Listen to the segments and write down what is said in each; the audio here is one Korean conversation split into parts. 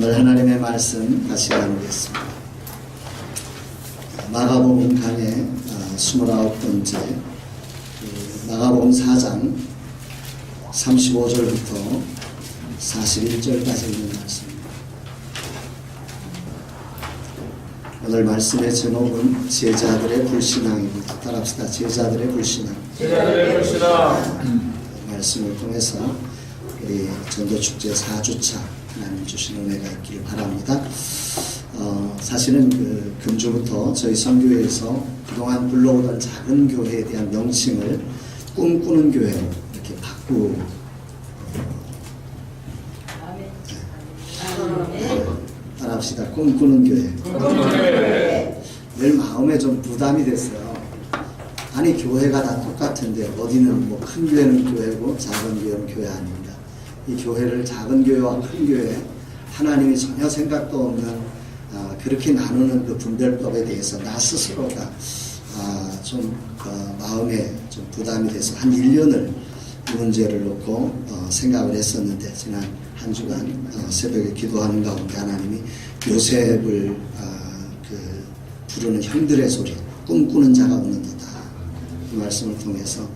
오늘 하나님의 말씀 같이 나누겠습니다. 마가복음 강의 29번째 마가복음 4장 35절부터 41절까지 있는 말씀입니다. 오늘 말씀의 제목은 제자들의 불신앙입니다. 따라합시다. 제자들의 불신앙. 제자들의 불신앙. 말씀을 통해서 우리 전도축제 4주차 하나님 주신 은혜가 있기를 바랍니다. 사실은 금주부터 저희 선교회에서 그동안 불러오던 작은 교회에 대한 명칭을 꿈꾸는 교회로 이렇게 바꾸고 따라합시다. 꿈꾸는 교회. 늘 마음에 좀 부담이 됐어요. 아니 교회가 다 똑같은데 어디는 뭐 큰 교회는 교회고 작은 교회는 교회 아닙니다. 이 교회를 작은 교회와 큰 교회 하나님이 전혀 생각도 없는 그렇게 나누는 그 분별법에 대해서 나 스스로가 좀 마음에 좀 부담이 돼서 한 1년을 이 문제를 놓고 생각을 했었는데 지난 한 주간 새벽에 기도하는 가운데 하나님이 요셉을 부르는 형들의 소리 꿈꾸는 자가 오는 도다 이 말씀을 통해서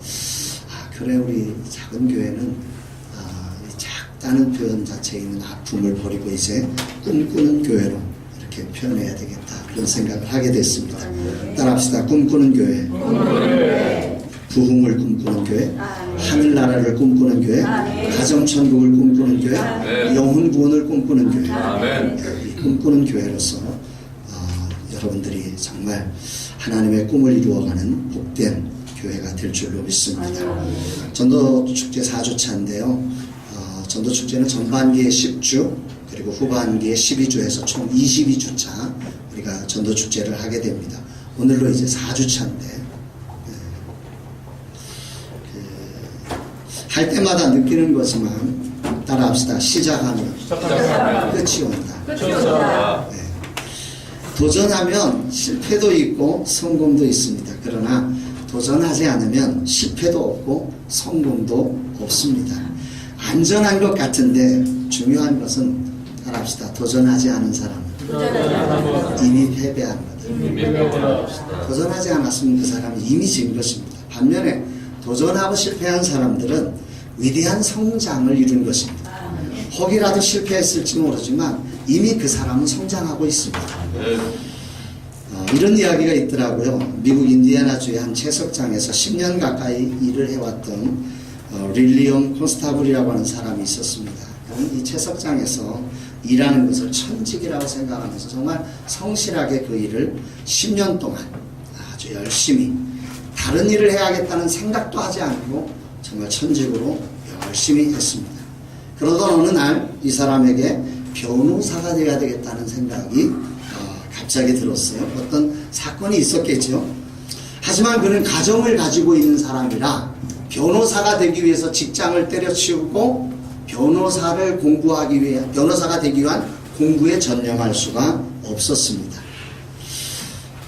그래 우리 작은 교회는 작다는 표현 자체에 있는 아픔을 버리고 이제 꿈꾸는 교회로 이렇게 표현해야 되겠다 그런 생각을 하게 됐습니다. 따라합시다. 꿈꾸는 교회. 부흥을 꿈꾸는 교회, 하늘나라를 꿈꾸는 교회, 가정천국을 꿈꾸는 교회, 영혼 구원을 꿈꾸는 교회. 이 꿈꾸는 교회로서 여러분들이 정말 하나님의 꿈을 이루어가는 복된 교회가 될 줄로 믿습니다. 전도축제 4주차인데요. 전도축제는 전반기에 10주 그리고 후반기에 12주에서 총 22주차 우리가 전도축제를 하게 됩니다. 오늘로 이제 4주차인데 할 때마다 느끼는 거지만 따라합시다. 시작하면 끝이 온다. 네. 도전하면 실패도 있고 성공도 있습니다. 그러나 도전하지 않으면 실패도 없고 성공도 없습니다. 안전한 것 같은데 중요한 것은 따라합시다. 도전하지 않은 사람은 이미 패배한 거다. 도전하지 않았으면 그 사람은 이미 진 것입니다. 반면에 도전하고 실패한 사람들은 위대한 성장을 이룬 것입니다. 혹이라도 실패했을지 모르지만 이미 그 사람은 성장하고 있습니다. 이런 이야기가 있더라고요. 미국 인디애나주의 한 채석장에서 10년 가까이 일을 해왔던 릴리엄 콘스타블이라고 하는 사람이 있었습니다. 이 채석장에서 일하는 것을 천직이라고 생각하면서 정말 성실하게 그 일을 10년 동안 아주 열심히 다른 일을 해야겠다는 생각도 하지 않고 정말 천직으로 열심히 했습니다. 그러던 어느 날 이 사람에게 변호사가 되어야 되겠다는 생각이 갑자기 들었어요. 어떤 사건이 있었겠죠. 하지만 그는 가정을 가지고 있는 사람이라 변호사가 되기 위해서 직장을 때려치우고 변호사가 되기 위한 공부에 전념할 수가 없었습니다.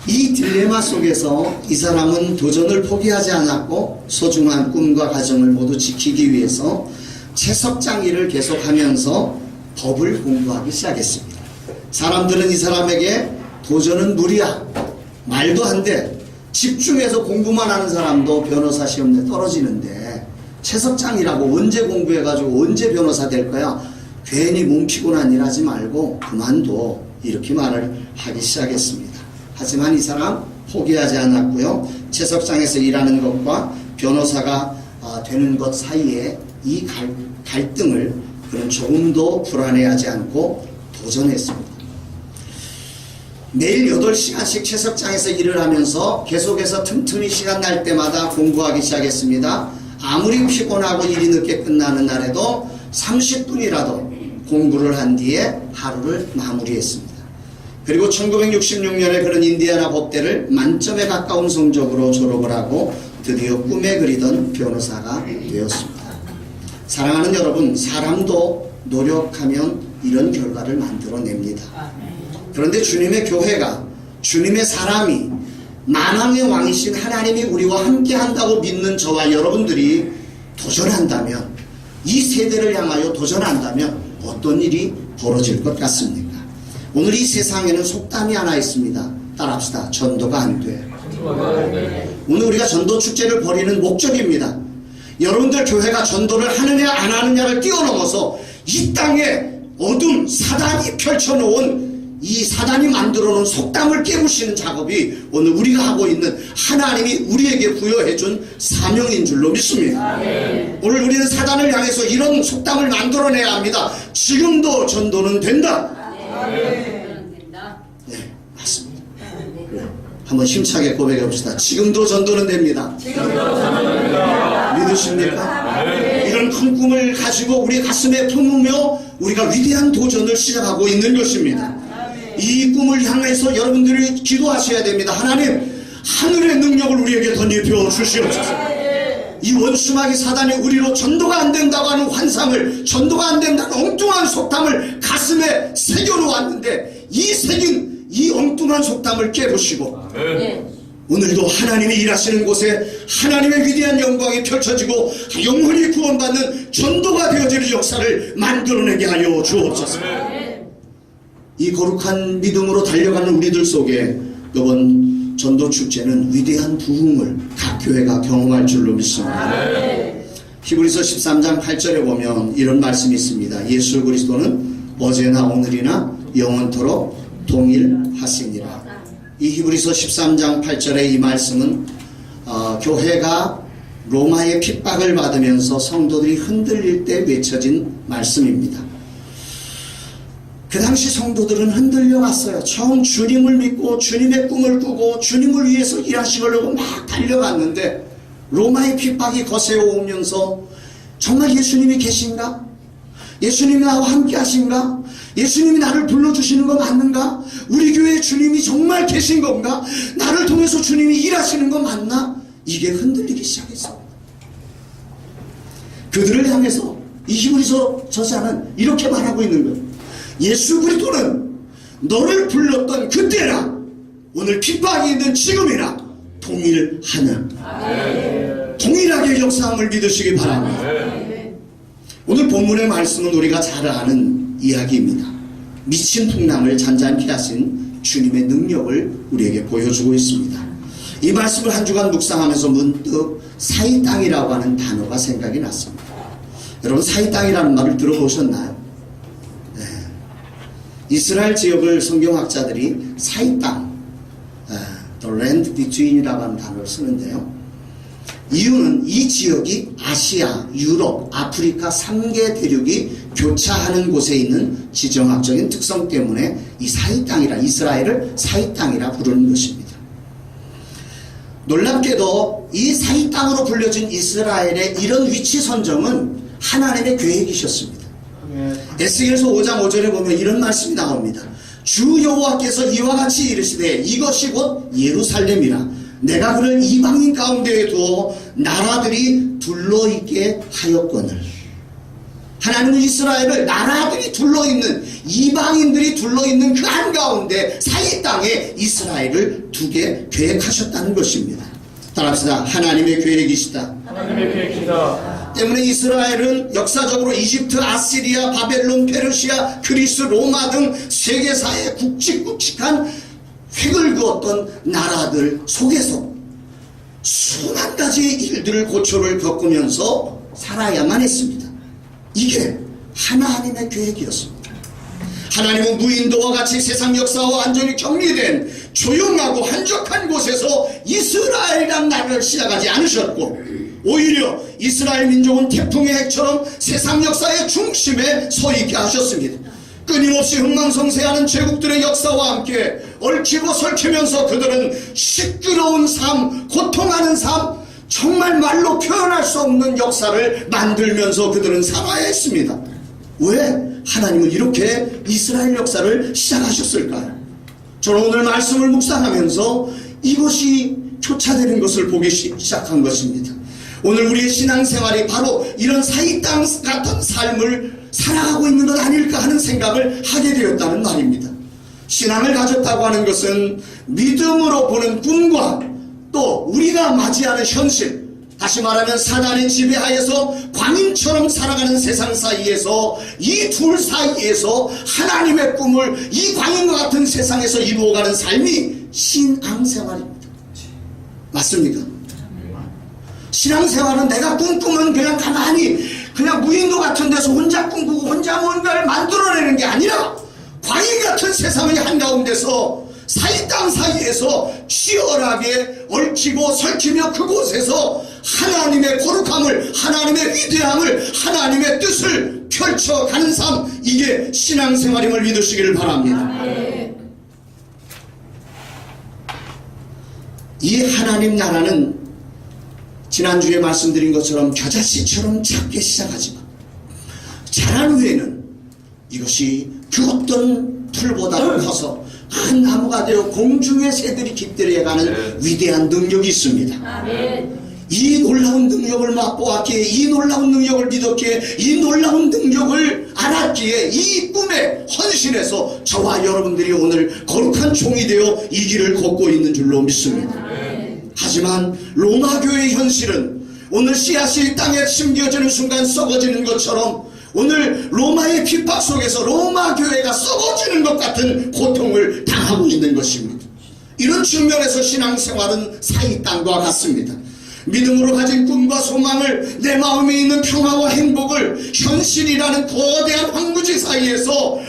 이 딜레마 속에서 이 사람은 도전을 포기하지 않았고 소중한 꿈과 가정을 모두 지키기 위해서 채석장 일을 계속하면서 법을 공부하기 시작했습니다. 사람들은 이 사람에게 도전은 무리야, 말도 안 돼, 집중해서 공부만 하는 사람도 변호사 시험에 떨어지는데 채석장이라고 언제 공부해가지고 언제 변호사 될 거야? 괜히 몸 피곤한 일 하지 말고 그만둬 이렇게 말을 하기 시작했습니다. 하지만 이 사람 포기하지 않았고요. 채석장에서 일하는 것과 변호사가 되는 것 사이에 이 갈등을 그는 조금도 불안해하지 않고 도전했습니다. 매일 8시간씩 채석장에서 일을 하면서 계속해서 틈틈이 시간 날 때마다 공부하기 시작했습니다. 아무리 피곤하고 일이 늦게 끝나는 날에도 30분이라도 공부를 한 뒤에 하루를 마무리했습니다. 그리고 1966년에 그는 인디애나 법대를 만점에 가까운 성적으로 졸업을 하고 드디어 꿈에 그리던 변호사가 되었습니다. 사랑하는 여러분, 사람도 노력하면 이런 결과를 만들어냅니다. 그런데 주님의 교회가, 주님의 사람이, 만왕의 왕이신 하나님이 우리와 함께 한다고 믿는 저와 여러분들이 도전한다면, 이 세대를 향하여 도전한다면 어떤 일이 벌어질 것 같습니까? 오늘 이 세상에는 속담이 하나 있습니다. 따라합시다. 전도가 안 돼. 오늘 우리가 전도 축제를 벌이는 목적입니다. 여러분들 교회가 전도를 하느냐 안 하느냐를 뛰어넘어서 이 땅에 어둠 사단이 펼쳐놓은 이 사단이 만들어놓은 속담을 깨부시는 작업이 오늘 우리가 하고 있는 하나님이 우리에게 부여해준 사명인 줄로 믿습니다. 오늘 우리는 사단을 향해서 이런 속담을 만들어내야 합니다. 지금도 전도는 된다. 네, 맞습니다. 한번 힘차게 고백해 봅시다. 지금도 전도는 됩니다. 믿으십니까? 이런 큰 꿈을 가지고 우리 가슴에 품으며 우리가 위대한 도전을 시작하고 있는 것입니다. 이 꿈을 향해서 여러분들이 기도하셔야 됩니다. 하나님, 하늘의 능력을 우리에게 덧입혀 주시옵소서. 이 원수마귀 사단이 우리로 전도가 안 된다고 하는 환상을, 전도가 안 된다는 엉뚱한 속담을 가슴에 새겨놓았는데 이 새긴 이 엉뚱한 속담을 깨부시고 오늘도 하나님이 일하시는 곳에 하나님의 위대한 영광이 펼쳐지고 영혼이 구원받는 전도가 되어지는 역사를 만들어내게 하여 주옵소서. 이 거룩한 믿음으로 달려가는 우리들 속에 이번 전도축제는 위대한 부흥을 각 교회가 경험할 줄로 믿습니다. 히브리서 13장 8절에 보면 이런 말씀이 있습니다. 예수 그리스도는 어제나 오늘이나 영원토록 동일하시니라. 이 히브리서 13장 8절의 이 말씀은 교회가 로마의 핍박을 받으면서 성도들이 흔들릴 때 외쳐진 말씀입니다. 그 당시 성도들은 흔들려 갔어요. 처음 주님을 믿고 주님의 꿈을 꾸고 주님을 위해서 일하시려고 막 달려갔는데 로마의 핍박이 거세어 오면서 정말 예수님이 계신가? 예수님이 나와 함께 하신가? 예수님이 나를 불러주시는 거 맞는가? 우리 교회에 주님이 정말 계신 건가? 나를 통해서 주님이 일하시는 거 맞나? 이게 흔들리기 시작했습니다. 그들을 향해서 이 히브리서 저자는 이렇게 말하고 있는 거예요. 예수 그리스도는 너를 불렀던 그때나 오늘 핍박이 있는 지금이나 동일하냐? 동일하게 역사함을 믿으시기 바랍니다. 오늘 본문의 말씀은 우리가 잘 아는 이야기입니다. 미친 풍랑을 잔잔케 하신 주님의 능력을 우리에게 보여주고 있습니다. 이 말씀을 한 주간 묵상하면서 문득 사이 땅이라고 하는 단어가 생각이 났습니다. 여러분, 사이 땅이라는 말을 들어보셨나요? 네. 이스라엘 지역을 성경학자들이 사이 땅, the land between이라고 하는 단어를 쓰는데요. 이유는 이 지역이 아시아, 유럽, 아프리카 3개 대륙이 교차하는 곳에 있는 지정학적인 특성 때문에 이 사이 땅이라, 이스라엘을 사이 땅이라 부르는 것입니다. 놀랍게도 이 사이 땅으로 불려진 이스라엘의 이런 위치 선정은 하나님의 계획이셨습니다. 에스겔서 5장 5절에 보면 이런 말씀이 나옵니다. 주 여호와께서 이와 같이 이르시되 이것이 곧 예루살렘이라 내가 그를 이방인 가운데에 두어 나라들이 둘러있게 하였거늘. 하나님은 이스라엘을 나라들이 둘러있는, 이방인들이 둘러있는 그 한가운데 사이 땅에 이스라엘을 두게 계획하셨다는 것입니다. 따라합시다. 하나님의 계획이시다. 하나님의 계획이다. 때문에 이스라엘은 역사적으로 이집트, 아시리아, 바벨론, 페르시아, 그리스, 로마 등 세계사의 굵직굵직한 획을 그었던 나라들 속에서 수만 가지의 일들을 고초를 겪으면서 살아야만 했습니다. 이게 하나님의 계획이었습니다. 하나님은 무인도와 같이 세상 역사와 완전히 격리된 조용하고 한적한 곳에서 이스라엘이란 나라를 시작하지 않으셨고 오히려 이스라엘 민족은 태풍의 핵처럼 세상 역사의 중심에 서 있게 하셨습니다. 끊임없이 흥망성쇠하는 제국들의 역사와 함께 얽히고 설키면서 그들은 시끄러운 삶, 고통하는 삶, 정말 말로 표현할 수 없는 역사를 만들면서 그들은 살아야 했습니다. 왜 하나님은 이렇게 이스라엘 역사를 시작하셨을까요? 저는 오늘 말씀을 묵상하면서 이것이 교차되는 것을 보기 시작한 것입니다. 오늘 우리의 신앙생활이 바로 이런 사이 땅 같은 삶을 살아가고 있는 것 아닐까 하는 생각을 하게 되었다는 말입니다. 신앙을 가졌다고 하는 것은 믿음으로 보는 꿈과 또 우리가 맞이하는 현실, 다시 말하면 사단의 지배하에서 광인처럼 살아가는 세상 사이에서 이 둘 사이에서 하나님의 꿈을 이 광인과 같은 세상에서 이루어가는 삶이 신앙생활입니다. 맞습니까? 신앙생활은 내가 꿈꾸면 그냥 가만히 그냥 무인도 같은 데서 혼자 꿈꾸고 혼자 뭔가를 만들어내는 게 아니라 광인 같은 세상의 한가운데서 사이 땅 사이에서 치열하게 얽히고 설키며 그곳에서 하나님의 거룩함을, 하나님의 위대함을, 하나님의 뜻을 펼쳐가는 삶, 이게 신앙생활임을 믿으시기를 바랍니다. 이 하나님 나라는 지난주에 말씀드린 것처럼 겨자씨처럼 작게 시작하지만 자란 후에는 이것이 그 어떤 풀보다 커서 큰 나무가 되어 공중의 새들이 깃들여가는 위대한 능력이 있습니다. 이 놀라운 능력을 맛보았기에, 이 놀라운 능력을 믿었기에, 이 놀라운 능력을 알았기에 이 꿈에 헌신해서 저와 여러분들이 오늘 거룩한 종이 되어 이 길을 걷고 있는 줄로 믿습니다. 하지만 로마 교회의 현실은 오늘 씨앗이 땅에 심겨지는 순간 썩어지는 것처럼 오늘 로마의 핍박 속에서 로마 교회가 썩어지는 것 같은 고통을 당하고 있는 것입니다. 이런 측면에서 신앙생활은 사이 땅과 같습니다. 믿음으로 가진 꿈과 소망을, 내 마음에 있는 평화와 행복을 현실이라는 거대한 황무지 사이에서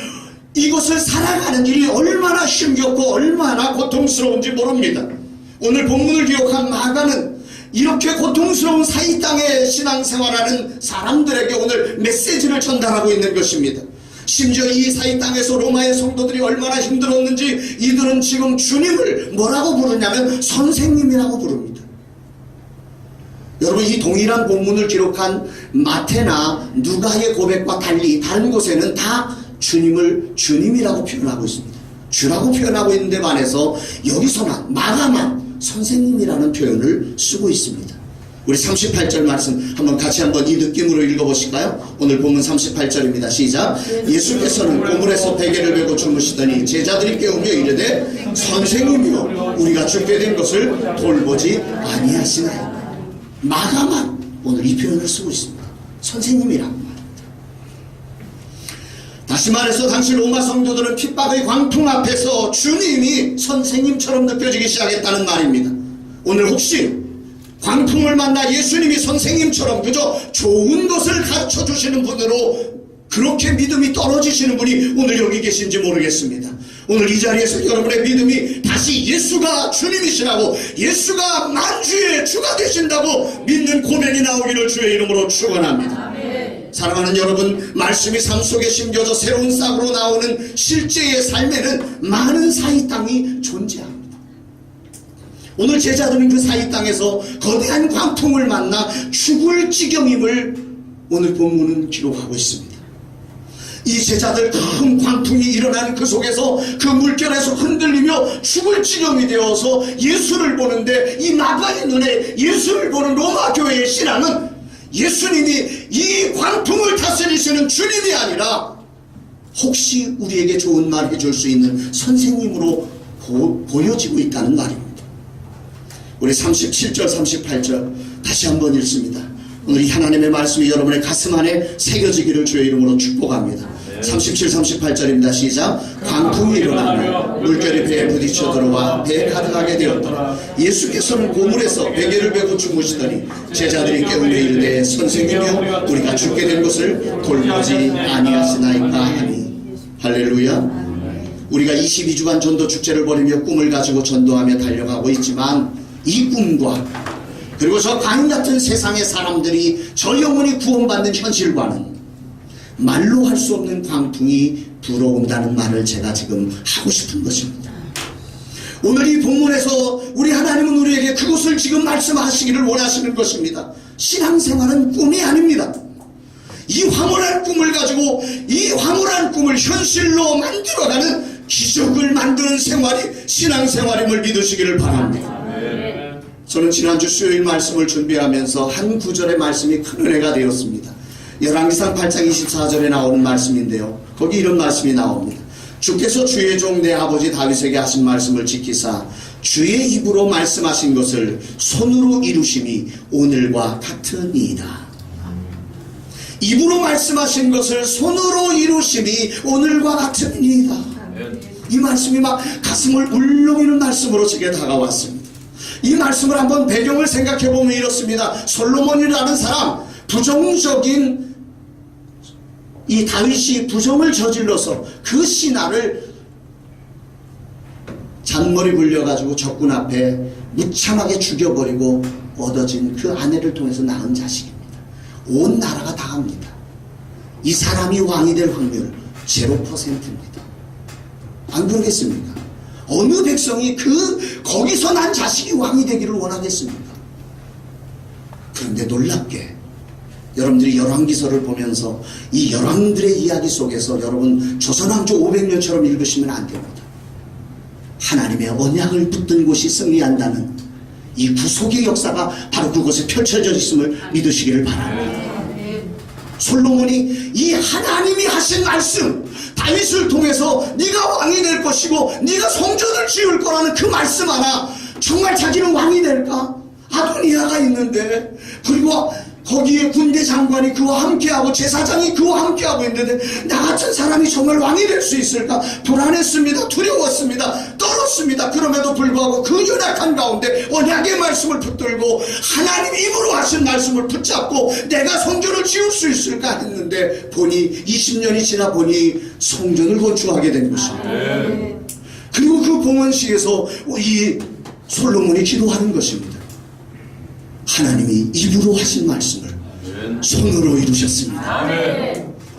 이것을 살아가는 일이 얼마나 힘겹고 얼마나 고통스러운지 모릅니다. 오늘 본문을 기억한 마가는 이렇게 고통스러운 사이 땅의 신앙생활하는 사람들에게 오늘 메시지를 전달하고 있는 것입니다. 심지어 이 사이 땅에서 로마의 성도들이 얼마나 힘들었는지 이들은 지금 주님을 뭐라고 부르냐면 선생님이라고 부릅니다. 여러분, 이 동일한 본문을 기록한 마태나 누가의 고백과 달리 다른 곳에는 다 주님을 주님이라고 표현하고 있습니다. 주라고 표현하고 있는데 반해서 여기서만 마가만 선생님이라는 표현을 쓰고 있습니다. 우리 38절 말씀 같이 한번 이 느낌으로 읽어보실까요? 오늘 본문 38절입니다. 시작. 예수께서는 고물에서 베개를 메고 주무시더니 제자들이 깨우며 이르되 선생님이여 우리가 죽게 된 것을 돌보지 아니하시나이까. 마가만 오늘 이 표현을 쓰고 있습니다. 선생님이라고 말합니다. 다시 말해서 당시 로마 성도들은 핍박의 광풍 앞에서 주님이 선생님처럼 느껴지기 시작했다는 말입니다. 오늘 혹시 광풍을 만나 예수님이 선생님처럼 그저 좋은 것을 가르쳐 주시는 분으로 그렇게 믿음이 떨어지시는 분이 오늘 여기 계신지 모르겠습니다. 오늘 이 자리에서 여러분의 믿음이 다시 예수가 주님이시라고, 예수가 만주의 주가 되신다고 믿는 고백이 나오기를 주의 이름으로 축원합니다. 사랑하는 여러분, 말씀이 삶 속에 심겨져 새로운 싹으로 나오는 실제의 삶에는 많은 사이 땅이 존재합니다. 오늘 제자들은 그 사이 땅에서 거대한 광풍을 만나 죽을 지경임을 오늘 본문은 기록하고 있습니다. 이 제자들 큰 광풍이 일어나는 그 속에서 그 물결에서 흔들리며 죽을 지경이 되어서 예수를 보는데, 이 마가의 눈에 예수를 보는 로마 교회의 신앙은 예수님이 이 광풍을 다스리시는 주님이 아니라 혹시 우리에게 좋은 말 해줄 수 있는 선생님으로 보여지고 있다는 말입니다. 우리 37절 38절 다시 한번 읽습니다. 오늘 이 하나님의 말씀이 여러분의 가슴 안에 새겨지기를 주의 이름으로 축복합니다. 37, 38절입니다. 시작. 광풍이 일어나며 물결이 배에 부딪혀 들어와 배에 가득하게 되었더라. 예수께서는 고물에서 베개를 메고 주무시더니 제자들이 깨우며 이르되 선생님이여 우리가 죽게 된 것을 돌보지 아니하시나이까 하니. 할렐루야. 우리가 22주간 전도 축제를 벌이며 꿈을 가지고 전도하며 달려가고 있지만 이 꿈과 그리고 저 광인 같은 세상의 사람들이 저 영혼이 구원받는 현실과는 말로 할 수 없는 광풍이 불어온다는 말을 제가 지금 하고 싶은 것입니다. 오늘 이 본문에서 우리 하나님은 우리에게 그것을 지금 말씀하시기를 원하시는 것입니다. 신앙생활은 꿈이 아닙니다. 이 황홀한 꿈을 가지고 이 황홀한 꿈을 현실로 만들어가는 기적을 만드는 생활이 신앙생활임을 믿으시기를 바랍니다. 저는 지난주 수요일 말씀을 준비하면서 한 구절의 말씀이 큰 은혜가 되었습니다. 열왕기상 8장 24절에 나오는 말씀인데요, 거기 이런 말씀이 나옵니다. 주께서 주의 종 내 아버지 다윗에게 하신 말씀을 지키사 주의 입으로 말씀하신 것을 손으로 이루심이 오늘과 같으니이다. 입으로 말씀하신 것을 손으로 이루심이 오늘과 같으니이다. 이 말씀이 막 가슴을 울렁이는 말씀으로 제게 다가왔습니다. 이 말씀을 한번 배경을 생각해 보면 이렇습니다. 솔로몬이라는 사람, 부정적인 이 다윗이 부정을 저질러서 그 신하를 잔머리 굴려가지고 적군 앞에 무참하게 죽여버리고 얻어진 그 아내를 통해서 낳은 자식입니다. 온 나라가 다 합니다. 이 사람이 왕이 될 확률 0%입니다. 안 그러겠습니까? 어느 백성이 거기서 난 자식이 왕이 되기를 원하겠습니까? 그런데 놀랍게 여러분들이 열왕기서를 보면서 이 열왕들의 이야기 속에서 여러분 조선왕조 500년처럼 읽으시면 안 됩니다. 하나님의 언약을 붙든 곳이 승리한다는 이 구속의 역사가 바로 그곳에 펼쳐져 있음을 믿으시기를 바랍니다. 솔로몬이 이 하나님이 하신 말씀, 다윗을 통해서 네가 왕이 될 것이고 네가 성전을 지을 거라는 그 말씀 하나, 정말 자기는 왕이 될까? 아도니아가 있는데, 그리고 거기에 군대 장관이 그와 함께하고 제사장이 그와 함께하고 있는데 나 같은 사람이 정말 왕이 될 수 있을까? 불안했습니다. 두려웠습니다. 떨었습니다. 그럼에도 불구하고 그 연약한 가운데 언약의 말씀을 붙들고 하나님 입으로 하신 말씀을 붙잡고 내가 성전을 지을 수 있을까 했는데 보니 20년이 지나 보니 성전을 건축하게 된 것입니다. 그리고 그 봉헌식에서 이 솔로몬이 기도하는 것입니다. 하나님이 입으로 하신 말씀을 손으로 이루셨습니다.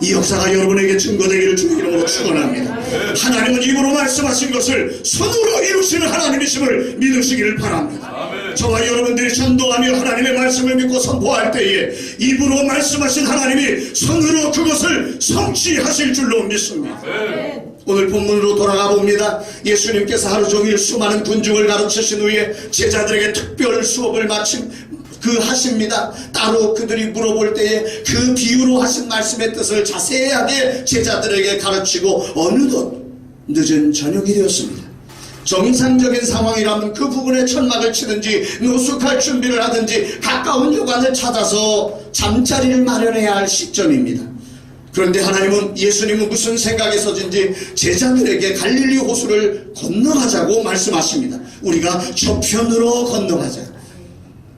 이 역사가 여러분에게 증거되기를 주의 이름으로 축원합니다. 하나님은 입으로 말씀하신 것을 손으로 이루시는 하나님이심을 믿으시기를 바랍니다. 저와 여러분들이 전도하며 하나님의 말씀을 믿고 선포할 때에 입으로 말씀하신 하나님이 손으로 그것을 성취하실 줄로 믿습니다. 오늘 본문으로 돌아가 봅니다. 예수님께서 하루 종일 수많은 군중을 가르치신 후에 제자들에게 특별 수업을 하십니다. 따로 그들이 물어볼 때에 그 비유로 하신 말씀의 뜻을 자세하게 제자들에게 가르치고 어느덧 늦은 저녁이 되었습니다. 정상적인 상황이라면 그 부분에 천막을 치든지 노숙할 준비를 하든지 가까운 요관을 찾아서 잠자리를 마련해야 할 시점입니다. 그런데 예수님은 무슨 생각에서든지 제자들에게 갈릴리 호수를 건너가자고 말씀하십니다. 우리가 저편으로 건너가자.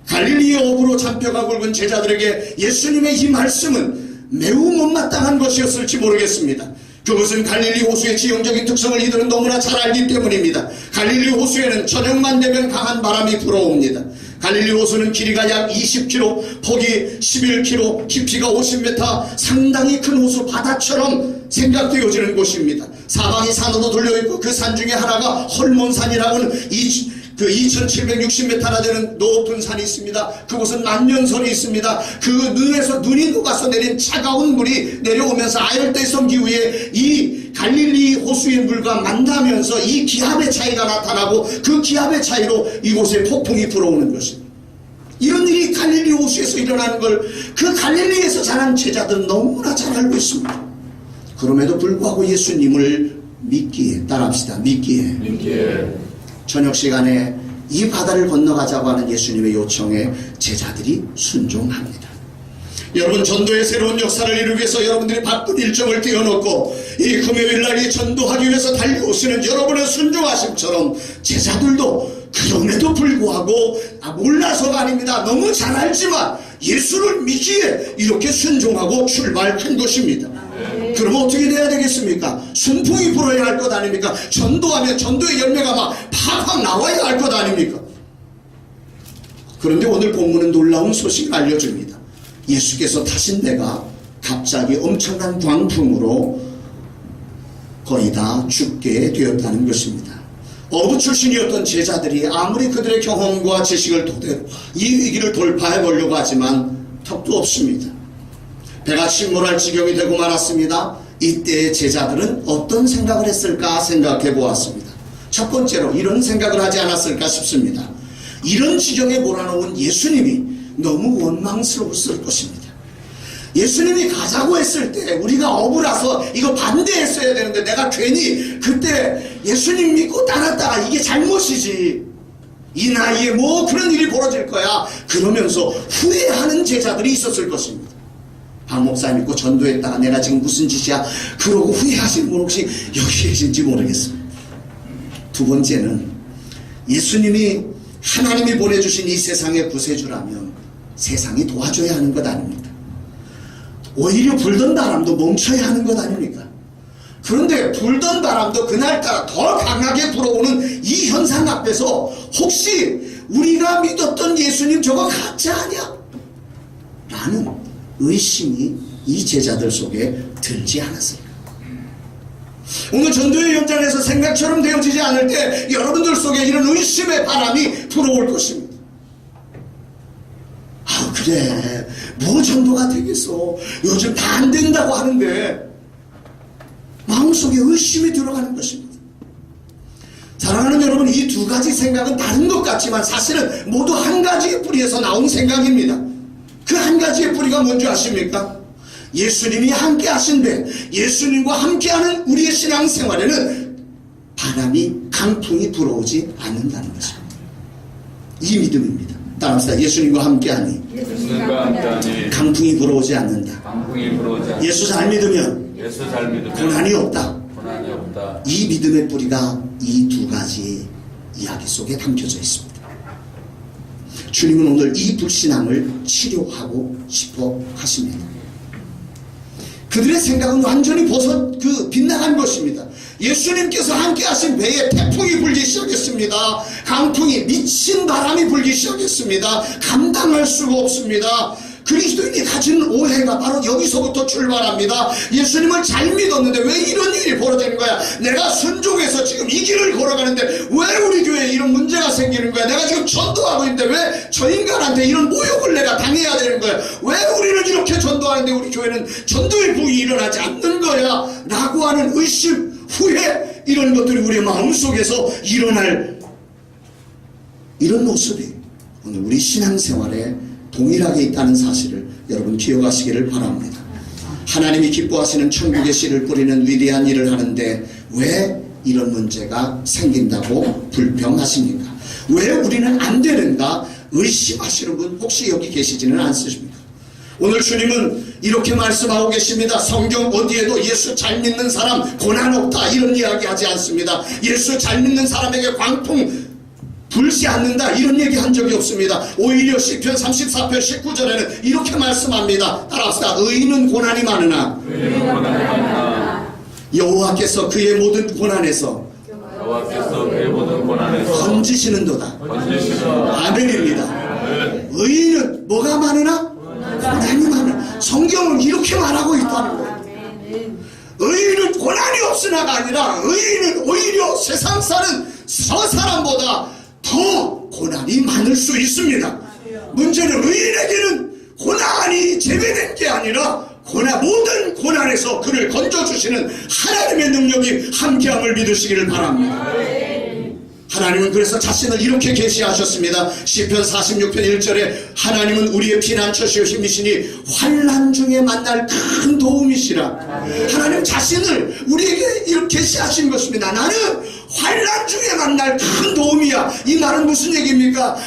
갈릴리의 어부로 잔뼈가 굵은 제자들에게 예수님의 이 말씀은 매우 못마땅한 것이었을지 모르겠습니다. 그것은 갈릴리 호수의 지형적인 특성을 이들은 너무나 잘 알기 때문입니다. 갈릴리 호수에는 저녁만 되면 강한 바람이 불어옵니다. 갈릴리 호수는 길이가 약 20km, 폭이 11km, 깊이가 50m, 상당히 큰 호수 바다처럼 생각되어지는 곳입니다. 사방이 산으로 둘려있고 그 산 중에 하나가 헐몬산이라고는 2760m나 되는 높은 산이 있습니다. 그곳은 만년설이 있습니다. 그 눈에서 눈이 녹아서 내린 차가운 물이 내려오면서 아열대성 기후에 이 갈릴리 호수의 물과 만나면서 이 기압의 차이가 나타나고 그 기압의 차이로 이곳에 폭풍이 불어오는 것입니다. 이런 일이 갈릴리 호수에서 일어나는 걸 그 갈릴리에서 자란 제자들은 너무나 잘 알고 있습니다. 그럼에도 불구하고 예수님을 믿기에, 따라합시다. 믿기에 저녁 시간에 이 바다를 건너가자고 하는 예수님의 요청에 제자들이 순종합니다. 여러분, 전도의 새로운 역사를 이루기 위해서 여러분들이 바쁜 일정을 띄워놓고 이 금요일날 이 전도하기 위해서 달려오시는 여러분의 순종하심처럼 제자들도 그럼에도 불구하고 몰라서가 아닙니다. 너무 잘 알지만 예수를 믿기에 이렇게 순종하고 출발한 것입니다. 그러면 어떻게 돼야 되겠습니까? 순풍이 불어야 할 것 아닙니까? 전도하면 전도의 열매가 막 팍팍 나와야 할 것 아닙니까? 그런데 오늘 본문은 놀라운 소식을 알려줍니다. 예수께서 타신 배가 갑자기 엄청난 광풍으로 거의 다 죽게 되었다는 것입니다. 어부 출신이었던 제자들이 아무리 그들의 경험과 지식을 토대로 이 위기를 돌파해 보려고 하지만 턱도 없습니다. 배가 침몰할 지경이 되고 말았습니다. 이때 제자들은 어떤 생각을 했을까 생각해 보았습니다. 첫 번째로 이런 생각을 하지 않았을까 싶습니다. 이런 지경에 몰아놓은 예수님이 너무 원망스러웠을 것입니다. 예수님이 가자고 했을 때 우리가 억울해서 이거 반대했어야 되는데 내가 괜히 그때 예수님 믿고 따랐다가 이게 잘못이지, 이 나이에 뭐 그런 일이 벌어질 거야 그러면서 후회하는 제자들이 있었을 것입니다. 박 목사 믿고 전도했다가 내가 지금 무슨 짓이야 그러고 후회하시는 분 혹시 여기 계신지 모르겠습니다. 두 번째는 예수님이 하나님이 보내주신 이 세상의 구세주라면 세상이 도와줘야 하는 것 아닙니까? 오히려 불던 바람도 멈춰야 하는 것 아닙니까? 그런데 불던 바람도 그날따라 더 강하게 불어오는 이 현상 앞에서 혹시 우리가 믿었던 예수님 저거 가짜 아니야? 라는 의심이 이 제자들 속에 들지 않았을까? 오늘 전도의 현장에서 생각처럼 되어지지 않을 때 여러분들 속에 이런 의심의 바람이 불어올 것입니다. 아 그래 뭐 전도가 되겠어, 요즘 다 안 된다고 하는데 마음속에 의심이 들어가는 것입니다. 사랑하는 여러분, 이 두 가지 생각은 다른 것 같지만 사실은 모두 한 가지의 뿌리에서 나온 생각입니다. 그 한 가지의 뿌리가 뭔지 아십니까? 예수님이 함께 하신데 예수님과 함께하는 우리의 신앙생활에는 바람이 강풍이 불어오지 않는다는 것입니다. 이 믿음입니다. 따라합시다. 예수님과 함께하니 예수님과 함께하니 강풍이 불어오지 않는다. 강풍이 불어오지 않는다. 예수 잘 믿으면 예수 잘 믿으면 고난이 없다. 고난이 없다. 이 믿음의 뿌리가 이 두 가지 이야기 속에 담겨져 있습니다. 주님은 오늘 이 불신앙을 치료하고 싶어 하십니다. 그들의 생각은 완전히 빗나간 것입니다. 예수님께서 함께 하신 배에 태풍이 불기 시작했습니다. 강풍이, 미친 바람이 불기 시작했습니다. 감당할 수가 없습니다. 그리스도인이 가진 오해가 바로 여기서부터 출발합니다. 예수님을 잘 믿었는데 왜 이런 일이 벌어지는 거야? 내가 순종해서 지금 이 길을 걸어가는데 왜 우리 교회에 이런 문제가 생기는 거야? 내가 지금 전도하고 있는데 왜 저 인간한테 이런 모욕을 내가 당해야 되는 거야? 왜 우리는 이렇게 전도하는데 우리 교회는 전도의 부이 일어나지 않는 거야? 라고 하는 의심, 후회, 이런 것들이 우리의 마음속에서 일어날 이런 모습이 오늘 우리 신앙생활에 동일하게 있다는 사실을 여러분 기억하시기를 바랍니다. 하나님이 기뻐하시는 천국의 씨를 뿌리는 위대한 일을 하는데 왜 이런 문제가 생긴다고 불평하십니까? 왜 우리는 안 되는가 의심하시는 분 혹시 여기 계시지는 않으십니까? 오늘 주님은 이렇게 말씀하고 계십니다. 성경 어디에도 예수 잘 믿는 사람 고난 없다 이런 이야기 하지 않습니다. 예수 잘 믿는 사람에게 광풍 불지 않는다 이런 얘기 한 적이 없습니다. 오히려 시편 34편 19절에는 이렇게 말씀합니다. 따라합시다. 의인은 고난이 많으나 여호와께서 그의 모든 고난에서 건지시는도다. 아멘입니다. 의인은 뭐가 많으나? 고난이 많으나. 성경은 이렇게 말하고 있다는 거예요. 의인은 고난이 없으나가 아니라 의인은 오히려 세상 사는 저 사람보다 더 고난이 많을 수 있습니다. 문제는 의인에게는 고난이 제외된 게 아니라 모든 고난에서 그를 건져주시는 하나님의 능력이 함께함을 믿으시기를 바랍니다. 하나님은 그래서 자신을 이렇게 계시하셨습니다. 시편 46편 1절에 하나님은 우리의 피난처시오 힘이시니 환난 중에 만날 큰 도움이시라. 하나님 자신을 우리에게 이렇게 계시하신 것입니다. 나는 환난 중에 만날 큰 도움이야. 이 말은 무슨 얘기입니까?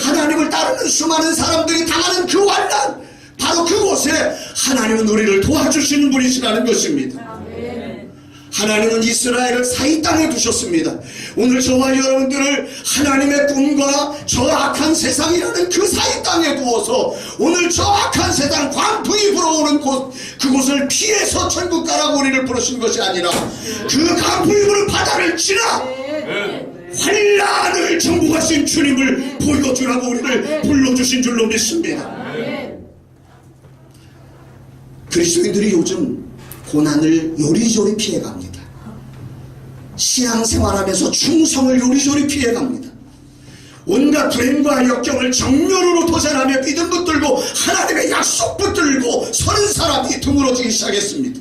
하나님을 따르는 수많은 사람들이 당하는 그 환난, 바로 그곳에 하나님은 우리를 도와주시는 분이시라는 것입니다. 하나님은 이스라엘을 사이 땅에 두셨습니다. 오늘 저와 여러분들을 하나님의 꿈과 저 악한 세상이라는 그 사이 땅에 두어서 오늘 저 악한 세상 광풍이 불어오는 곳, 그곳을 피해서 천국 가라고 우리를 부르신 것이 아니라 그 강풍이 부는 바다를 지나 환난을 정복하신 주님을 보여주라고 우리를 불러주신 줄로 믿습니다. 그리스도인들이 요즘 고난을 요리조리 피해갑니다. 신앙생활하면서 충성을 요리조리 피해갑니다. 온갖 불행과 역경을 정면으로 도전하며 믿음 붙들고 하나님의 약속 붙들고 서는 사람이 드물어지기 시작했습니다.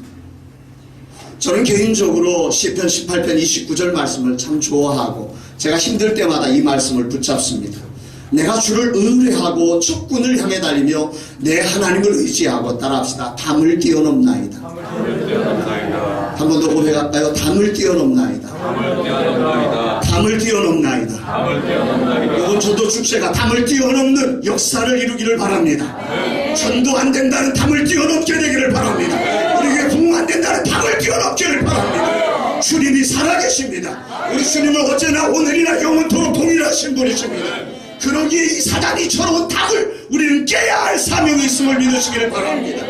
저는 개인적으로 시편 18편 29절 말씀을 참 좋아하고 제가 힘들 때마다 이 말씀을 붙잡습니다. 내가 주를 의뢰하고 적군을 향해 달리며 내 하나님을 의지하고 따라합시다. 담을 뛰어넘나이다. 담을 뛰어넘나이다. 한 번 더 고백할까요? 담을 뛰어넘나이다. 담을 뛰어넘나이다. 담을 뛰어넘나이다. 담을 뛰어넘나이다. 이번 전도 축제가 담을 뛰어넘는 역사를 이루기를 바랍니다. 전도 안 된다는 담을 뛰어넘게 되기를 바랍니다. 우리에게 부흥 안 된다는 담을 뛰어넘기를 바랍니다. 주님이 살아계십니다. 우리 주님은 어제나 오늘이나 영원토록 동일하신 분이십니다. 그러기에 이 사단이 쳐놓은 담을 우리는 깨야 할 사명이 있음을 믿으시기를 바랍니다.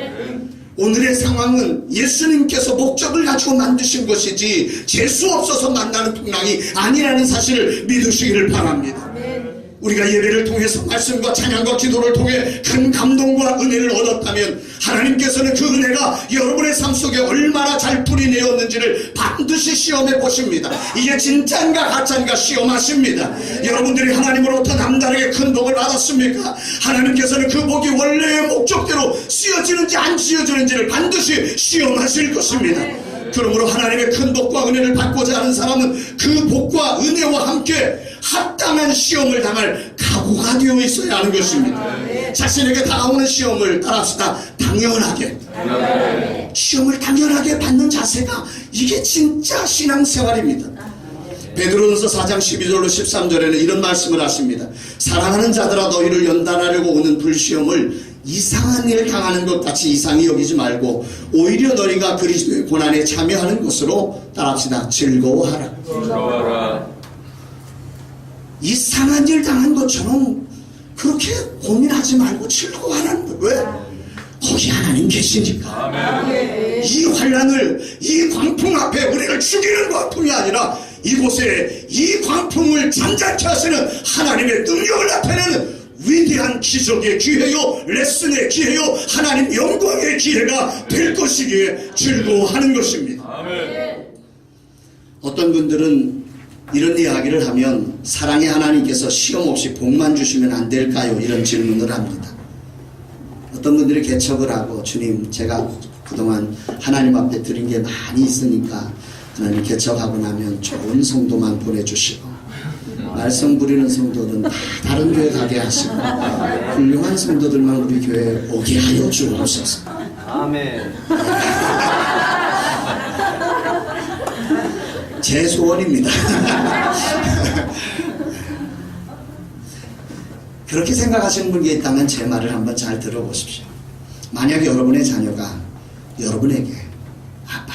오늘의 상황은 예수님께서 목적을 가지고 만드신 것이지 재수 없어서 만나는 풍랑이 아니라는 사실을 믿으시기를 바랍니다. 우리가 예배를 통해서 말씀과 찬양과 기도를 통해 큰 감동과 은혜를 얻었다면 하나님께서는 그 은혜가 여러분의 삶 속에 얼마나 잘 뿌리내었는지를 반드시 시험해 보십니다. 이게 진짜인가 가짜인가 시험하십니다. 여러분들이 하나님으로부터 남다르게 큰 복을 받았습니까? 하나님께서는 그 복이 원래의 목적대로 쓰여지는지 안 쓰여지는지를 반드시 시험하실 것입니다. 그러므로 하나님의 큰 복과 은혜를 받고자 하는 사람은 그 복과 은혜와 함께 합당한 시험을 당할 각오가 되어 있어야 하는 것입니다. 자신에게 다가오는 시험을 따라합시다. 당연하게. 시험을 당연하게 받는 자세가 이게 진짜 신앙생활입니다. 베드로전서 4장 12절로 13절에는 이런 말씀을 하십니다. 사랑하는 자들아 너희를 연단하려고 오는 불시험을 이상한 일 당하는 것 같이 이상히 여기지 말고 오히려 너희가 그리스도의 고난에 참여하는 것으로 따라합시다. 즐거워하라. 즐거워라. 이상한 일 당한 것처럼 그렇게 고민하지 말고 즐거워하라는 거예요. 왜? 거기 하나님 계시니까. 아멘. 이 환란을 이 광풍 앞에 우리를 죽이는 광풍이 아니라 이곳에 이 광풍을 잠잠케 하시는 하나님의 능력을 나타내는 위대한 기적의 기회요, 레슨의 기회요, 하나님 영광의 기회가 될 것이기에 즐거워하는 것입니다. 아멘. 어떤 분들은 이런 이야기를 하면 사랑의 하나님께서 시험 없이 복만 주시면 안 될까요? 이런 질문을 합니다. 어떤 분들이 개척을 하고 주님 제가 그동안 하나님 앞에 드린 게 많이 있으니까 하나님 개척하고 나면 좋은 성도만 보내주시고 말씀 부리는 성도는 다 다른 교회 가게 하시고 훌륭한 성도들만 우리 교회에 오게 하여 주옵소서. 아멘. 제 소원입니다. 그렇게 생각하시는 분이 있다면 제 말을 한번 잘 들어보십시오. 만약 여러분의 자녀가 여러분에게 아빠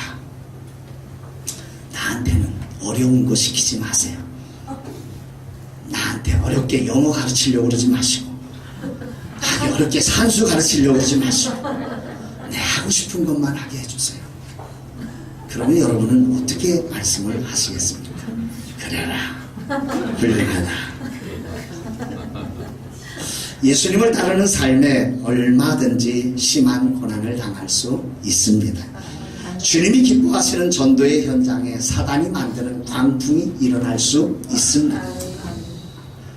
나한테는 어려운 거 시키지 마세요. 나한테 어렵게 영어 가르치려고 그러지 마시고 나한테 어렵게 산수 가르치려고 그러지 마시고 내 하고 싶은 것만 하게 해주세요. 그러면 여러분은 어떻게 말씀을 하시겠습니까? 그래라 훌륭하다. 예수님을 따르는 삶에 얼마든지 심한 고난을 당할 수 있습니다. 주님이 기뻐하시는 전도의 현장에 사단이 만드는 광풍이 일어날 수 있습니다.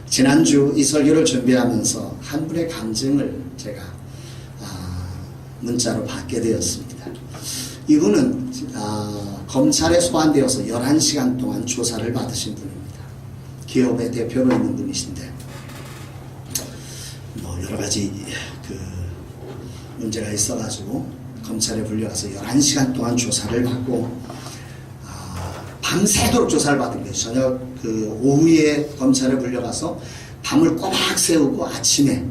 지난주 이 설교를 준비하면서 한 분의 감정을 제가 문자로 받게 되었습니다. 이분은 검찰에 소환되어서 11시간 동안 조사를 받으신 분입니다. 기업의 대표로 있는 분이신데 뭐 여러 가지 문제가 있어가지고 검찰에 불려가서 11시간 동안 조사를 받고 밤새도록 조사를 받은 거예요. 저녁 오후에 검찰에 불려가서 밤을 꼬박 새우고 아침에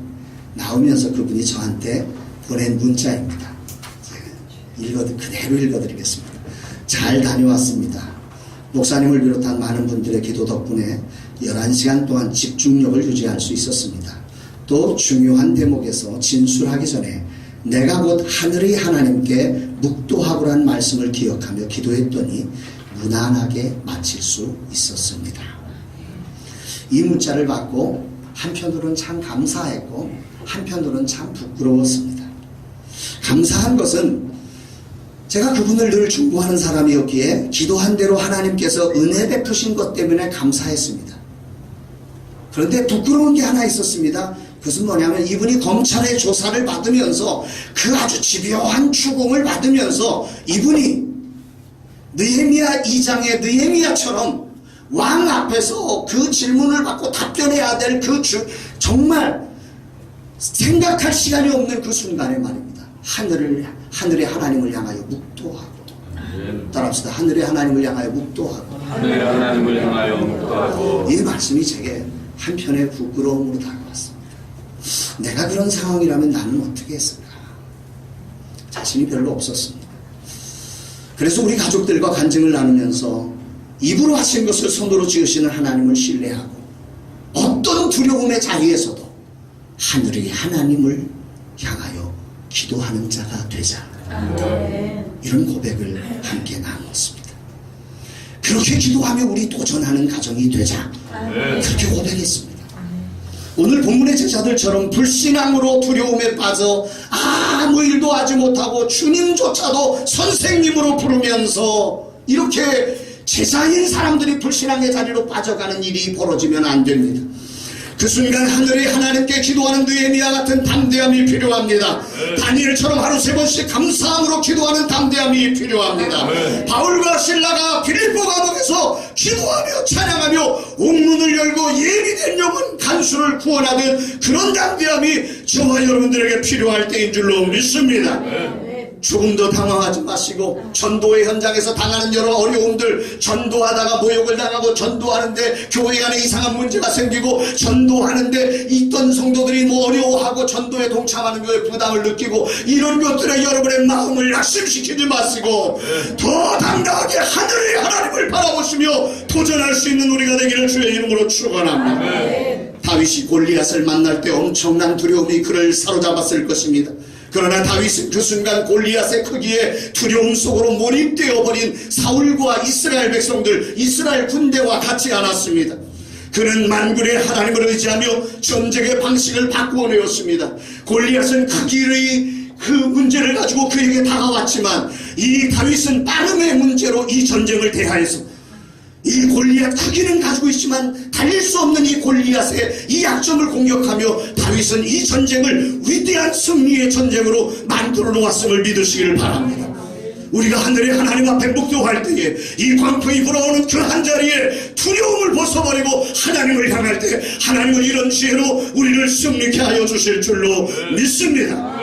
나오면서 그분이 저한테 보낸 문자입니다. 그대로 읽어드리겠습니다. 잘 다녀왔습니다. 목사님을 비롯한 많은 분들의 기도 덕분에 11시간 동안 집중력을 유지할 수 있었습니다. 또 중요한 대목에서 진술하기 전에 내가 곧 하늘의 하나님께 묵도하고란 말씀을 기억하며 기도했더니 무난하게 마칠 수 있었습니다. 이 문자를 받고 한편으로는 참 감사했고 한편으로는 참 부끄러웠습니다. 감사한 것은 제가 그분을 늘 중보하는 사람이었기에 기도한 대로 하나님께서 은혜 베푸신 것 때문에 감사했습니다. 그런데 부끄러운 게 하나 있었습니다. 그것은 뭐냐면 이분이 검찰의 조사를 받으면서 그 아주 집요한 추궁을 받으면서 이분이 느헤미야 2장의 느헤미야처럼 왕 앞에서 그 질문을 받고 답변해야 될 정말 생각할 시간이 없는 그 순간에 말입니다. 하늘의 하나님을 향하여 묵도하고, 따라합시다. 하늘의 하나님을 향하여 묵도하고. 하늘의 하나님을 향하여 묵도하고. 이 말씀이 제게 한편의 부끄러움으로 다가왔습니다. 내가 그런 상황이라면 나는 어떻게 했을까? 자신이 별로 없었습니다. 그래서 우리 가족들과 간증을 나누면서 입으로 하신 것을 손으로 지으시는 하나님을 신뢰하고 어떤 두려움의 자리에서도 하늘의 하나님을 향하여 기도하는 자가 되자. 이런 고백을 함께 나누었습니다. 그렇게 기도하며 우리 도전하는 가정이 되자. 그렇게 고백했습니다. 오늘 본문의 제자들처럼 불신앙으로 두려움에 빠져 아무 일도 하지 못하고 주님조차도 선생님으로 부르면서 이렇게 제자인 사람들이 불신앙의 자리로 빠져가는 일이 벌어지면 안 됩니다. 그 순간 하늘의 하나님께 기도하는 느헤미야 같은 담대함이 필요합니다. 다니엘처럼 하루 3번씩 감사함으로 기도하는 담대함이 필요합니다. 바울과 실라가 빌립보 감옥에서 기도하며 찬양하며 옥문을 열고 예비된 영혼 간수를 구원하는 그런 담대함이 저와 여러분들에게 필요할 때인 줄로 믿습니다. 조금 더 당황하지 마시고 전도의 현장에서 당하는 여러 어려움들, 전도하다가 모욕을 당하고 전도하는데 교회 안에 이상한 문제가 생기고 전도하는데 있던 성도들이 어려워하고 전도에 동참하는 것에 부담을 느끼고 이런 것들에 여러분의 마음을 낙심시키지 마시고 더 당당하게 하늘의 하나님을 바라보시며 도전할 수 있는 우리가 되기를 주의 이름으로 축원합니다. 다윗이 골리앗을 만날 때 엄청난 두려움이 그를 사로잡았을 것입니다. 그러나 다윗은 그 순간 골리앗의 크기에 두려움 속으로 몰입되어 버린 사울과 이스라엘 백성들, 이스라엘 군대와 같지 않았습니다. 그는 만군의 하나님을 의지하며 전쟁의 방식을 바꾸어 내었습니다. 골리앗은 크기의 그 문제를 가지고 그에게 다가왔지만 이 다윗은 빠름의 문제로 이 전쟁을 대하여서 이 골리앗 크기는 가지고 있지만 달릴 수 없는 이 골리앗의 이 약점을 공격하며 다윗은 이 전쟁을 위대한 승리의 전쟁으로 만들어 놓았음을 믿으시기를 바랍니다. 우리가 하늘의 하나님 앞에 묵도할 때에 이 광풍이 불어오는 그 한자리에 두려움을 벗어버리고 하나님을 향할 때 하나님은 이런 지혜로 우리를 승리케 하여 주실 줄로 믿습니다.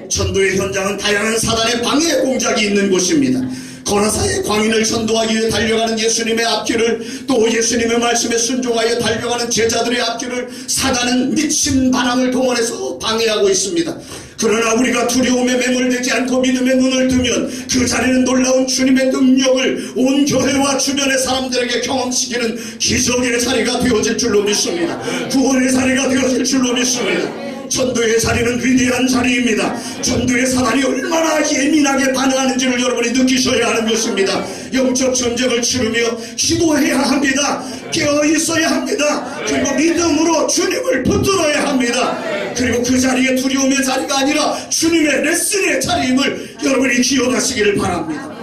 전도의 현장은 다양한 사단의 방해 공작이 있는 곳입니다. 거라사의 광인을 전도하기 위해 달려가는 예수님의 앞길을, 또 예수님의 말씀에 순종하여 달려가는 제자들의 앞길을 사단은 미친 바람을 동원해서 방해하고 있습니다. 그러나 우리가 두려움에 매몰되지 않고 믿음의 눈을 뜨면 그 자리는 놀라운 주님의 능력을 온 교회와 주변의 사람들에게 경험시키는 기적의 자리가 되어질 줄로 믿습니다. 구원의 자리가 되어질 줄로 믿습니다. 전도의 자리는 위대한 자리입니다. 전도의 사단이 얼마나 예민하게 반응하는지를 여러분이 느끼셔야 하는 것입니다. 영적 전쟁을 치르며 기도해야 합니다. 깨어 있어야 합니다. 그리고 믿음으로 주님을 붙들어야 합니다. 그리고 그 자리에 두려움의 자리가 아니라 주님의 레슨의 자리임을 여러분이 기억하시기를 바랍니다.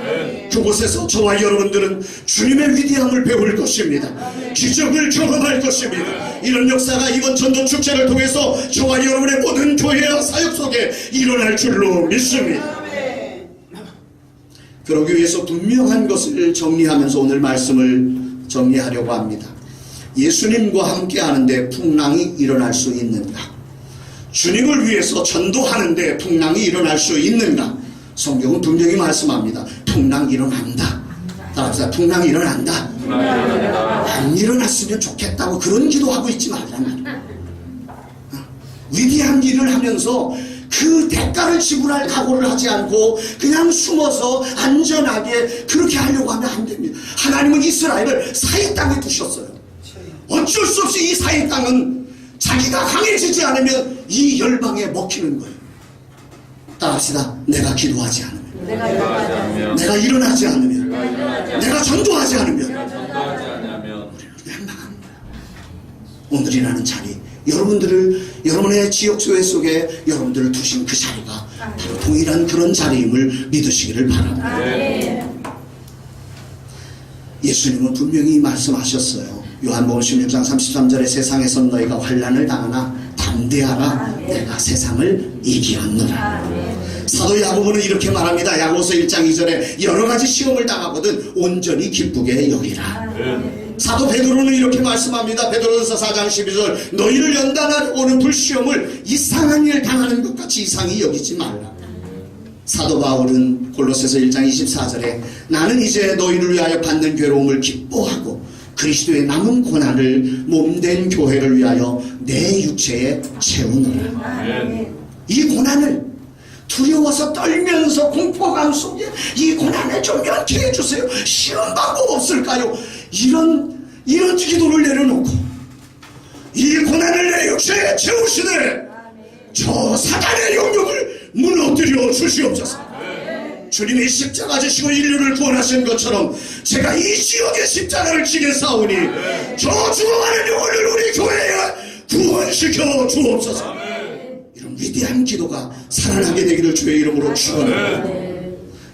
그곳에서 저와 여러분들은 주님의 위대함을 배울 것입니다. 기적을 경험할 것입니다. 이런 역사가 이번 전도 축제를 통해서 저와 여러분의 모든 교회와 사역 속에 일어날 줄로 믿습니다. 그러기 위해서 분명한 것을 정리하면서 오늘 말씀을 정리하려고 합니다. 예수님과 함께 하는데 풍랑이 일어날 수 있는가? 주님을 위해서 전도하는데 풍랑이 일어날 수 있는가? 성경은 분명히 말씀합니다. 풍랑 일어난다. 따라서 풍랑이 일어난다. 안 일어났으면 좋겠다고 그런 기도하고 있지 말란 말이야. 위대한 일을 하면서 그 대가를 지불할 각오를 하지 않고 그냥 숨어서 안전하게 그렇게 하려고 하면 안 됩니다. 하나님은 이스라엘을 사이 땅에 두셨어요. 어쩔 수 없이 이 사이 땅은 자기가 강해지지 않으면 이 열방에 먹히는 거예요. 따라합시다. 내가 기도하지 않으면, 내가 일어나지 않으면, 내가 전도하지 않으면 우리는 망한 거야. 오늘이라는 자리, 여러분의 지역교회 속에 여러분들을 두신 그 자리가 바로 동일한 그런 자리임을 믿으시기를 바랍니다. 예수님은 분명히 말씀하셨어요. 요한복음 16장 33절에 세상에서 너희가 환난을 당하나 담대하라, 내가 세상을 이기었노라. 사도 야고보는 이렇게 말합니다. 야고보서 1장 2절에 여러 가지 시험을 당하거든 온전히 기쁘게 여기라. 사도 베드로는 이렇게 말씀합니다. 베드로전서 4장 12절 너희를 연단하러 오는 불시험을 이상한 일 당하는 것 같이 이상히 여기지 말라. 사도 바울은 골로새서 1장 24절에 나는 이제 너희를 위하여 받는 괴로움을 기뻐하고 그리스도의 남은 고난을 몸된 교회를 위하여 내 육체에 채우노라. 이 고난을 두려워서 떨면서 공포감 속에 이 고난을 좀 면케해 주세요. 쉬운 방법 없을까요? 이런 기도를 내려놓고 이 고난을 내 육체에 채우시되 저 사단의 영역을 무너뜨려 주시옵소서. 주님이 십자가 지시고 인류를 구원하신 것처럼 제가 이 지역의 십자가를 지게 싸우니 저 죽어가는 영혼을 우리 교회에 구원시켜 주옵소서. 이런 위대한 기도가 살아나게 되기를 주의 이름으로 축원합니다.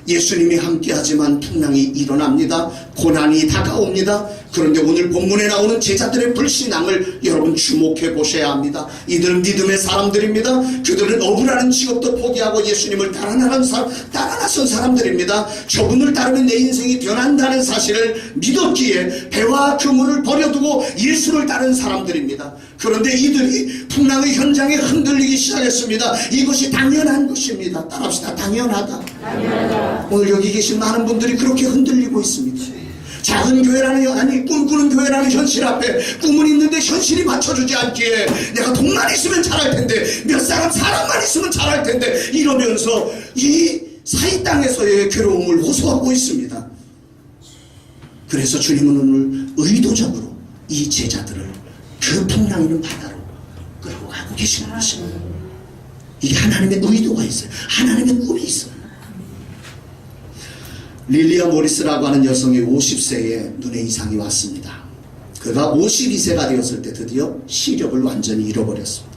예수님이 함께하지만 풍랑이 일어납니다. 고난이 다가옵니다. 그런데 오늘 본문에 나오는 제자들의 불신앙을 여러분 주목해 보셔야 합니다. 이들은 믿음의 사람들입니다. 그들은 억울하는 직업도 포기하고 예수님을 따라 나선 사람들입니다. 저분을 따르면 내 인생이 변한다는 사실을 믿었기에 배와 그물을 버려두고 예수를 따른 사람들입니다. 그런데 이들이 풍랑의 현장에 흔들리기 시작했습니다. 이것이 당연한 것입니다. 따라합시다. 당연하다. 오늘 여기 계신 많은 분들이 그렇게 흔들리고 있습니다. 작은 교회라는 꿈꾸는 교회라는 현실 앞에 꿈은 있는데 현실이 맞춰주지 않기에 내가 돈만 있으면 잘할 텐데 몇 사람만 있으면 잘할 텐데 이러면서 이 사이 땅에서의 괴로움을 호소하고 있습니다. 그래서 주님은 오늘 의도적으로 이 제자들을 그 풍랑 있는 바다로 끌고 가고 계시는 것입니다. 이게 하나님의 의도가 있어요. 하나님의 꿈이 있어요. 릴리아 모리스라고 하는 여성이 50세에 눈에 이상이 왔습니다. 그가 52세가 되었을 때 드디어 시력을 완전히 잃어버렸습니다.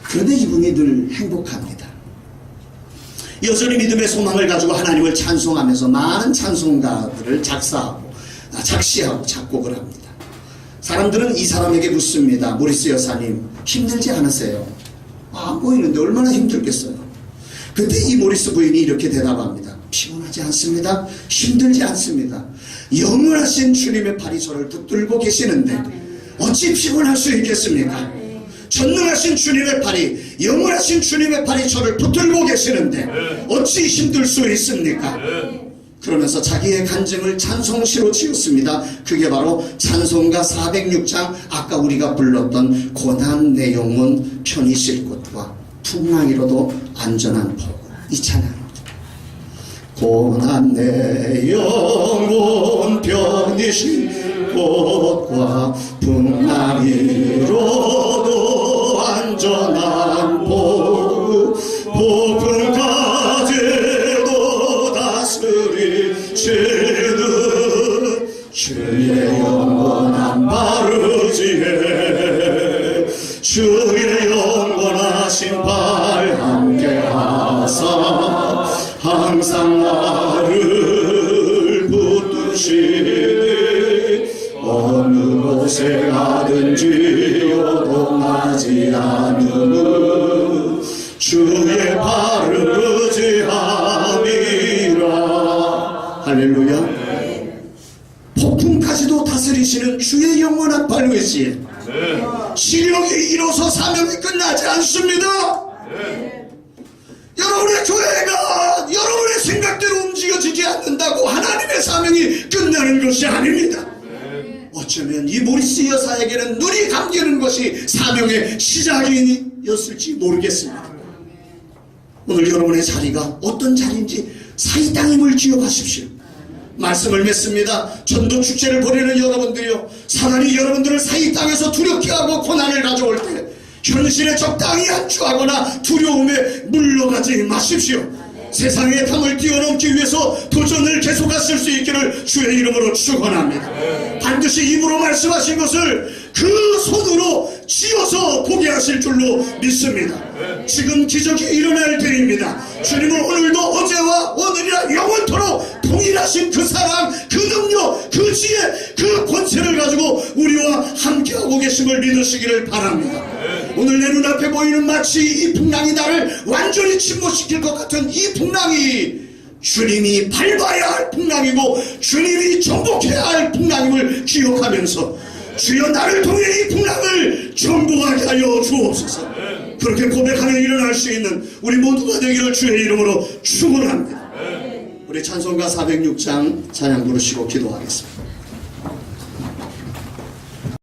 그런데 이분이 늘 행복합니다. 여전히 믿음의 소망을 가지고 하나님을 찬송하면서 많은 찬송가들을 작시하고 작곡을 합니다. 사람들은 이 사람에게 묻습니다. 모리스 여사님 힘들지 않으세요? 안 보이는데 얼마나 힘들겠어요? 그때 이 모리스 부인이 이렇게 대답합니다. 피곤하지 않습니다. 힘들지 않습니다. 영원하신 주님의 팔이 저를 붙들고 계시는데 어찌 피곤할 수 있겠습니까? 전능하신 주님의 팔이, 영원하신 주님의 팔이 저를 붙들고 계시는데 어찌 힘들 수 있습니까? 그러면서 자기의 간증을 찬송시로 지었습니다. 그게 바로 찬송가 406장, 아까 우리가 불렀던 고난 내 영혼 편히 쉴 곳과 풍랑이로도 안전한 포, 이 찬양. 고난 내 영혼 편히 쉴 곳과 풍랑이로도 안전한 복음, 복음까지도 다스리시는 주의 영원한 바르지에 주의 영원하신 발 함께하사 항상 나를 붙드시니 어느 곳에 가든지 요동하지 않는 주의 발을 의지함이라. 할렐루야. 폭풍까지도 다스리시는 주의 영원한 발의지. 시력이 잃어서 사명이 끝나지 않습니다. 여러분의 교회가 여러분의 생각대로 움직여지지 않는다고 하나님의 사명이 끝나는 것이 아닙니다. 어쩌면 이 모리스 여사에게는 눈이 감기는 것이 사명의 시작이었을지 모르겠습니다. 오늘 여러분의 자리가 어떤 자리인지 사이 땅임을 기억하십시오. 말씀을 맺습니다. 전도 축제를 보내는 여러분들이요, 사단이 여러분들을 사이 땅에서 두렵게 하고 고난을 가져올 때 현실에 적당히 안주하거나 두려움에 물러가지 마십시오. 세상의 담을 뛰어넘기 위해서 도전을 계속하실 수 있기를 주의 이름으로 축원합니다. 반드시 입으로 말씀하신 것을 그 손으로 쥐어서 보게 하실 줄로 믿습니다. 지금 기적이 일어날 때입니다. 주님은 오늘도 어제와 오늘이라 영원토록 동일하신 그 사랑, 그 능력, 그 지혜, 그 권세를 가지고 우리와 함께하고 계심을 믿으시기를 바랍니다. 오늘 내 눈앞에 보이는 마치 이 풍랑이 나를 완전히 침몰시킬 것 같은 이 풍랑이 주님이 밟아야 할 풍랑이고 주님이 정복해야 할 풍랑임을 기억하면서 주여 나를 통해 이 풍랑을 정복하게 하여 주옵소서. 그렇게 고백하며 일어날 수 있는 우리 모두가 되기를 주의 이름으로 축원합니다. 우리 찬송가 406장 찬양 부르시고 기도하겠습니다.